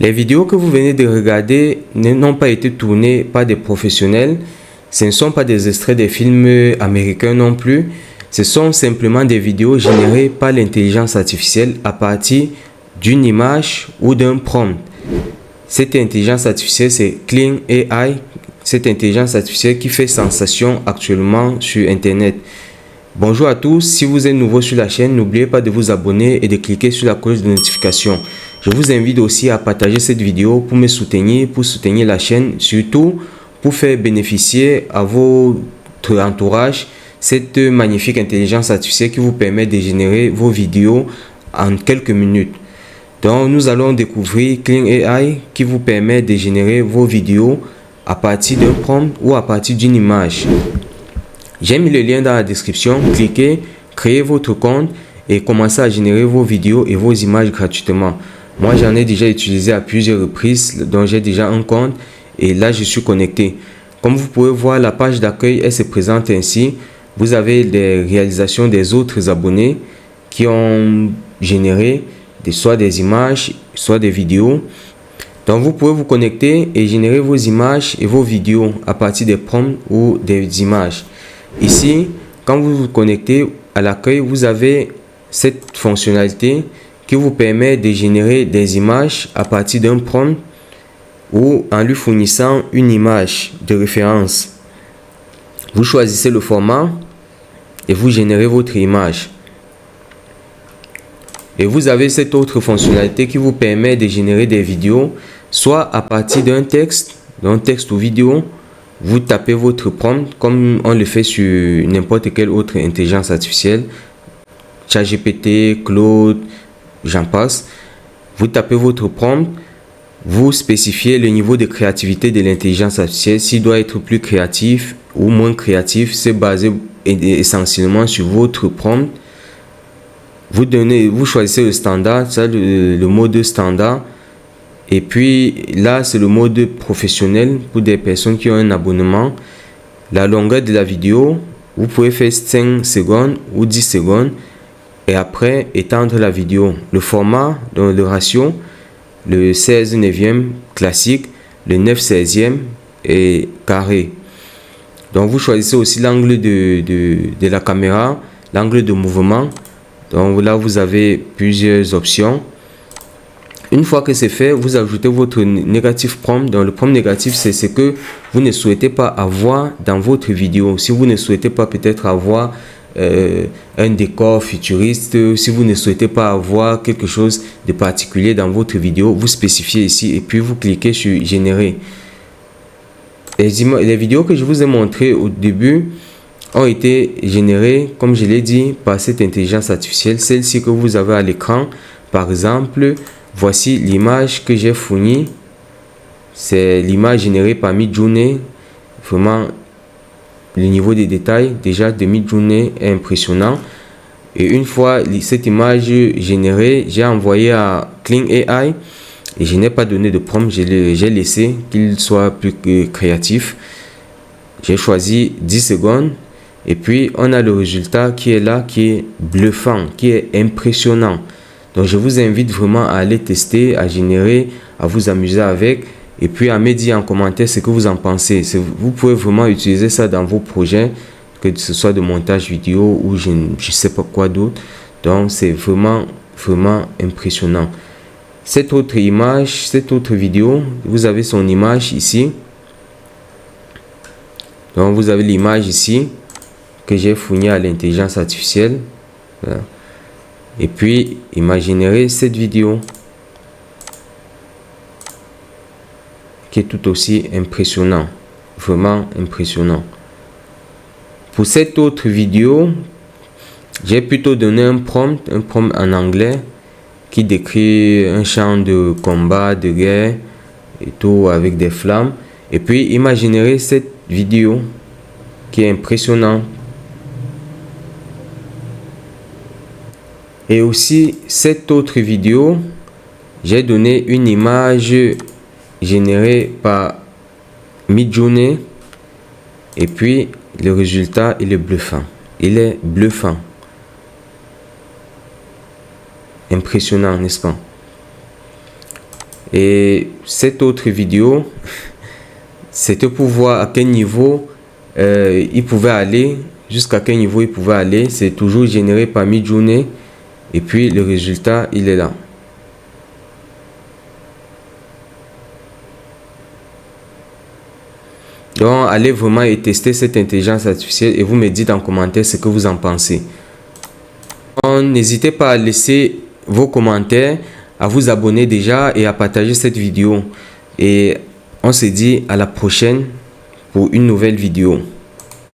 Les vidéos que vous venez de regarder n'ont pas été tournées par des professionnels. Ce ne sont pas des extraits des films américains non plus. Ce sont simplement des vidéos générées par l'intelligence artificielle à partir d'une image ou d'un prompt. Cette intelligence artificielle, c'est Kling AI. Cette intelligence artificielle qui fait sensation actuellement sur Internet. Bonjour à tous, si vous êtes nouveau sur la chaîne, n'oubliez pas de vous abonner et de cliquer sur la cloche de notification. Je vous invite aussi à partager cette vidéo pour me soutenir, pour soutenir la chaîne, surtout pour faire bénéficier à votre entourage cette magnifique intelligence artificielle qui vous permet de générer vos vidéos en quelques minutes. Donc nous allons découvrir Kling AI qui vous permet de générer vos vidéos à partir d'un prompt ou à partir d'une image. J'ai mis le lien dans la description, cliquez, créez votre compte et commencez à générer vos vidéos et vos images gratuitement. Moi j'en ai déjà utilisé à plusieurs reprises, donc j'ai déjà un compte et là je suis connecté. Comme vous pouvez voir, la page d'accueil elle se présente ainsi. Vous avez les réalisations des autres abonnés qui ont généré soit des images, soit des vidéos. Donc vous pouvez vous connecter et générer vos images et vos vidéos à partir des prompts ou des images. Ici, quand vous vous connectez à l'accueil, vous avez cette fonctionnalité qui vous permet de générer des images à partir d'un prompt ou en lui fournissant une image de référence. Vous choisissez le format et vous générez votre image. Et vous avez cette autre fonctionnalité qui vous permet de générer des vidéos, soit à partir d'un texte ou vidéo. Vous tapez votre prompt comme on le fait sur n'importe quelle autre intelligence artificielle, ChatGPT, Claude, j'en passe. Vous tapez votre prompt, vous spécifiez le niveau de créativité de l'intelligence artificielle, s'il doit être plus créatif ou moins créatif, c'est basé essentiellement sur votre prompt. Vous choisissez le standard, ça le mode standard. Et puis là, c'est le mode professionnel pour des personnes qui ont un abonnement. La longueur de la vidéo, vous pouvez faire 5 secondes ou 10 secondes. Et après, étendre la vidéo. Le format, donc le ratio, le 16/9 classique, le 9/16 et carré. Donc vous choisissez aussi l'angle de la caméra, l'angle de mouvement. Donc là, vous avez plusieurs options. Une fois que c'est fait, vous ajoutez votre négatif prompt. Donc le prompt négatif, c'est ce que vous ne souhaitez pas avoir dans votre vidéo. Si vous ne souhaitez pas peut-être avoir un décor futuriste, si vous ne souhaitez pas avoir quelque chose de particulier dans votre vidéo, vous spécifiez ici et puis vous cliquez sur générer. Les vidéos que je vous ai montrées au début ont été générées, comme je l'ai dit, par cette intelligence artificielle. Celle-ci que vous avez à l'écran, par exemple, voici l'image que j'ai fournie. C'est l'image générée par Midjourney. Vraiment, le niveau des détails déjà de Midjourney est impressionnant. Et une fois cette image générée, j'ai envoyé à Kling AI et je n'ai pas donné de prompt. J'ai laissé qu'il soit plus créatif. J'ai choisi 10 secondes. Et puis, on a le résultat qui est là, qui est bluffant, qui est impressionnant. Donc, je vous invite vraiment à aller tester, à générer, à vous amuser avec. Et puis, à me dire en commentaire ce que vous en pensez. Vous pouvez vraiment utiliser ça dans vos projets, que ce soit de montage vidéo ou je ne sais pas quoi d'autre. Donc, c'est vraiment, vraiment impressionnant. Cette autre image, cette autre vidéo, vous avez son image ici. Donc, vous avez l'image ici que j'ai fourni à l'intelligence artificielle. Voilà. Et puis, imaginez cette vidéo qui est tout aussi impressionnant. Vraiment impressionnant. Pour cette autre vidéo, j'ai plutôt donné un prompt en anglais qui décrit un champ de combat, de guerre et tout avec des flammes. Et puis, imaginez cette vidéo qui est impressionnante. Et aussi, cette autre vidéo, j'ai donné une image générée par Midjourney. Et puis, le résultat, il est bluffant. Il est bluffant. Impressionnant, n'est-ce pas? Et cette autre vidéo, c'était pour voir à quel niveau il pouvait aller, jusqu'à quel niveau il pouvait aller. C'est toujours généré par Midjourney. Et puis le résultat, il est là. Donc, allez vraiment et tester cette intelligence artificielle et vous me dites en commentaire ce que vous en pensez. N'hésitez pas à laisser vos commentaires, à vous abonner déjà et à partager cette vidéo. Et on se dit à la prochaine pour une nouvelle vidéo.